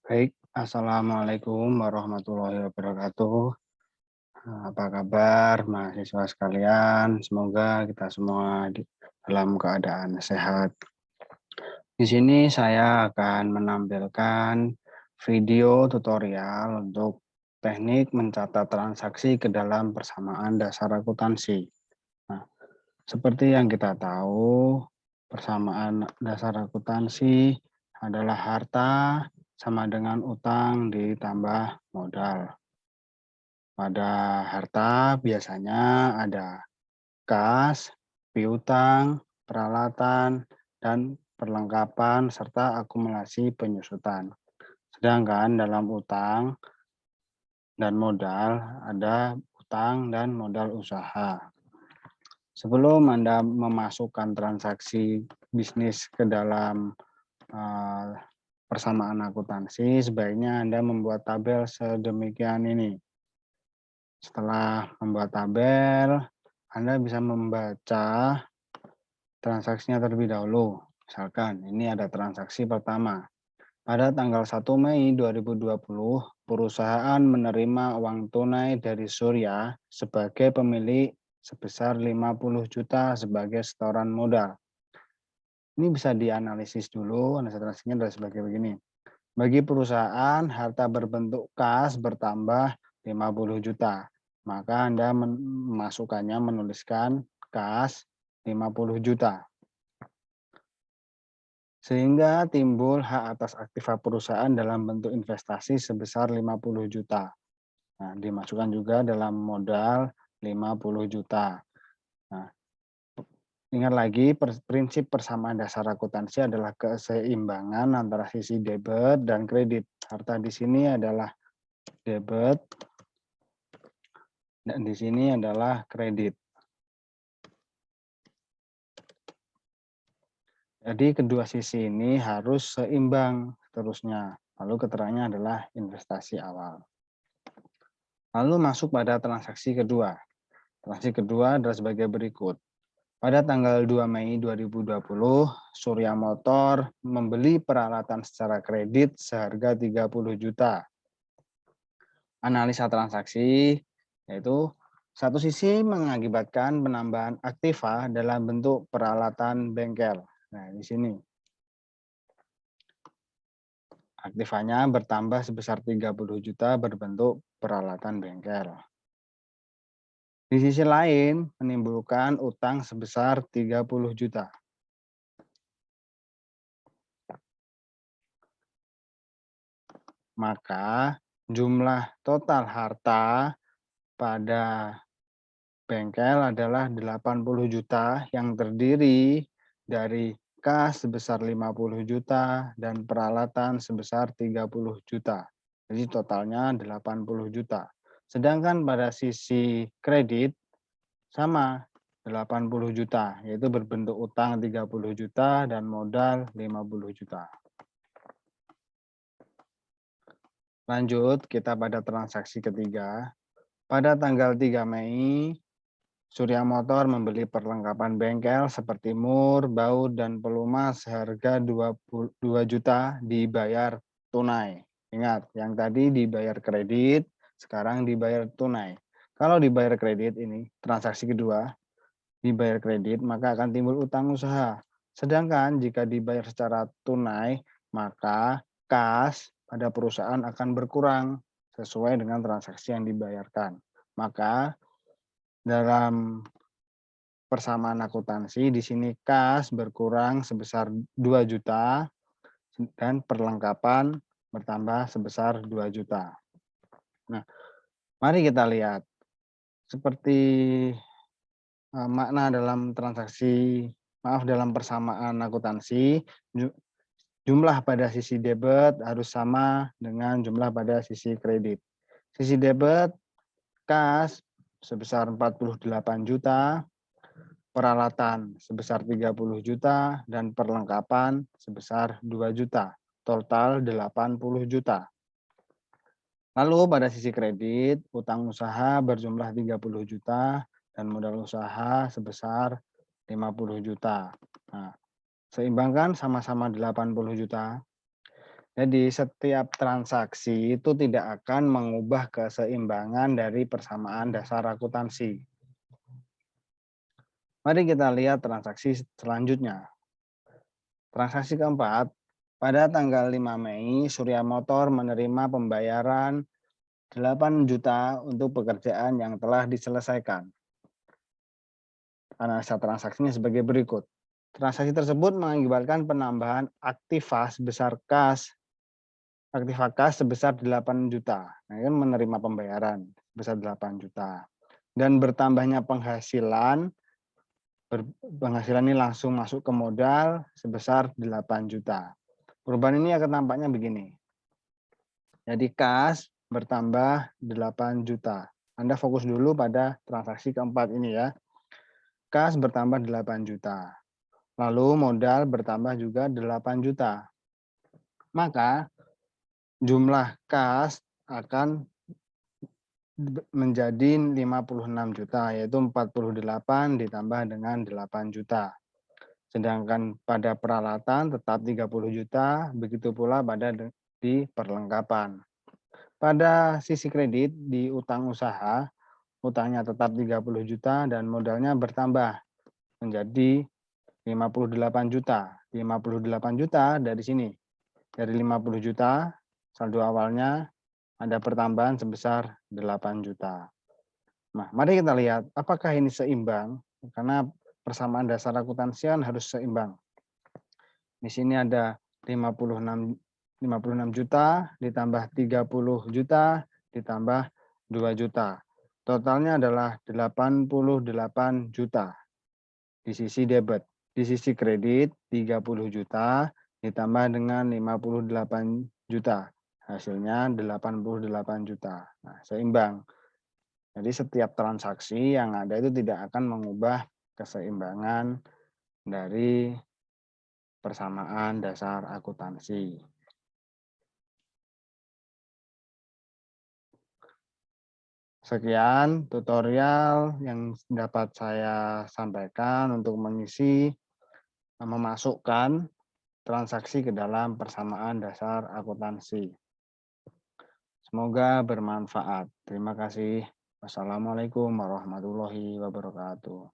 Baik, assalamualaikum warahmatullahi wabarakatuh. Apa kabar mahasiswa sekalian? Semoga kita semua dalam keadaan sehat. Di sini saya akan menampilkan video tutorial untuk teknik mencatat transaksi ke dalam persamaan dasar akuntansi. Nah, seperti yang kita tahu, persamaan dasar akuntansi adalah harta sama dengan utang ditambah modal. Pada harta biasanya ada kas, piutang, peralatan, dan perlengkapan serta akumulasi penyusutan. Sedangkan dalam utang dan modal ada utang dan modal usaha. Sebelum Anda memasukkan transaksi bisnis ke dalam eh, persamaan akuntansi, sebaiknya Anda membuat tabel sedemikian ini. Setelah membuat tabel, Anda bisa membaca transaksinya terlebih dahulu. Misalkan ini ada transaksi pertama. Pada tanggal 1 Mei 2020, perusahaan menerima uang tunai dari Surya sebagai pemilik sebesar 50 juta sebagai setoran modal. Ini bisa dianalisis dulu, analisa transaksinya adalah sebagai begini. Bagi perusahaan, harta berbentuk kas bertambah 50 juta. Maka Anda memasukkannya menuliskan kas 50 juta. Sehingga timbul hak atas aktiva perusahaan dalam bentuk investasi sebesar 50 juta. Nah, dimasukkan juga dalam modal 50 juta. Nah, ingat lagi prinsip persamaan dasar akuntansi adalah keseimbangan antara sisi debit dan kredit. Harta di sini adalah debit dan di sini adalah kredit. Jadi kedua sisi ini harus seimbang seterusnya. Lalu keterangannya adalah investasi awal. Lalu masuk pada transaksi kedua. Transaksi kedua adalah sebagai berikut. Pada tanggal 2 Mei 2020, Surya Motor membeli peralatan secara kredit seharga 30 juta. Analisa transaksi yaitu satu sisi mengakibatkan penambahan aktiva dalam bentuk peralatan bengkel. Nah, di sini aktivanya bertambah sebesar 30 juta berbentuk peralatan bengkel. Di sisi lain, menimbulkan utang sebesar 30 juta. Maka jumlah total harta pada bengkel adalah 80 juta yang terdiri dari kas sebesar 50 juta dan peralatan sebesar 30 juta. Jadi totalnya 80 juta. Sedangkan pada sisi kredit sama 80 juta, yaitu berbentuk utang 30 juta dan modal 50 juta. Lanjut, kita pada transaksi ketiga. Pada tanggal 3 Mei, Surya Motor membeli perlengkapan bengkel seperti mur, baut, dan pelumas seharga 22 juta dibayar tunai. Ingat, yang tadi dibayar kredit, sekarang dibayar tunai. Kalau dibayar kredit ini, transaksi kedua, dibayar kredit, maka akan timbul utang usaha. Sedangkan jika dibayar secara tunai, maka kas pada perusahaan akan berkurang sesuai dengan transaksi yang dibayarkan. Maka dalam persamaan akuntansi di sini kas berkurang sebesar 2 juta dan perlengkapan bertambah sebesar 2 juta. Nah, mari kita lihat seperti makna dalam dalam persamaan akuntansi, jumlah pada sisi debit harus sama dengan jumlah pada sisi kredit. Sisi debit kas sebesar 48 juta, peralatan sebesar 30 juta, dan perlengkapan sebesar 2 juta. Total 80 juta. Lalu pada sisi kredit, utang usaha berjumlah 30 juta dan modal usaha sebesar 50 juta. Nah, seimbangkan sama-sama 80 juta. Jadi setiap transaksi itu tidak akan mengubah keseimbangan dari persamaan dasar akuntansi. Mari kita lihat transaksi selanjutnya. Transaksi keempat, pada tanggal 5 Mei, Surya Motor menerima pembayaran 8 juta untuk pekerjaan yang telah diselesaikan. Analisa transaksinya sebagai berikut. Transaksi tersebut mengakibatkan penambahan aktiva sebesar 8 juta. Nah, ini menerima pembayaran sebesar 8 juta. Dan bertambahnya penghasilan ini langsung masuk ke modal sebesar 8 juta. Perubahan ini akan tampaknya begini. Jadi kas bertambah 8 juta. Anda fokus dulu pada transaksi keempat ini ya. Kas bertambah 8 juta. Lalu modal bertambah juga 8 juta. Maka jumlah kas akan menjadi 56 juta, yaitu 48 ditambah dengan 8 juta. Sedangkan pada peralatan tetap 30 juta, begitu pula pada di perlengkapan. Pada sisi kredit di utang usaha, utangnya tetap 30 juta dan modalnya bertambah menjadi 58 juta. 58 juta dari sini. Dari 50 juta, saldo awalnya ada pertambahan sebesar 8 juta. Nah, mari kita lihat apakah ini seimbang, karena persamaan dasar akuntansi kan harus seimbang. Di sini ada 56 juta ditambah 30 juta ditambah 2 juta. Totalnya adalah 88 juta di sisi debit. Di sisi kredit 30 juta ditambah dengan 58 juta. Hasilnya 88 juta. Nah, seimbang. Jadi setiap transaksi yang ada itu tidak akan mengubah keseimbangan dari persamaan dasar akuntansi. Sekian tutorial yang dapat saya sampaikan untuk memasukkan transaksi ke dalam persamaan dasar akuntansi. Semoga bermanfaat. Terima kasih. Wassalamualaikum warahmatullahi wabarakatuh.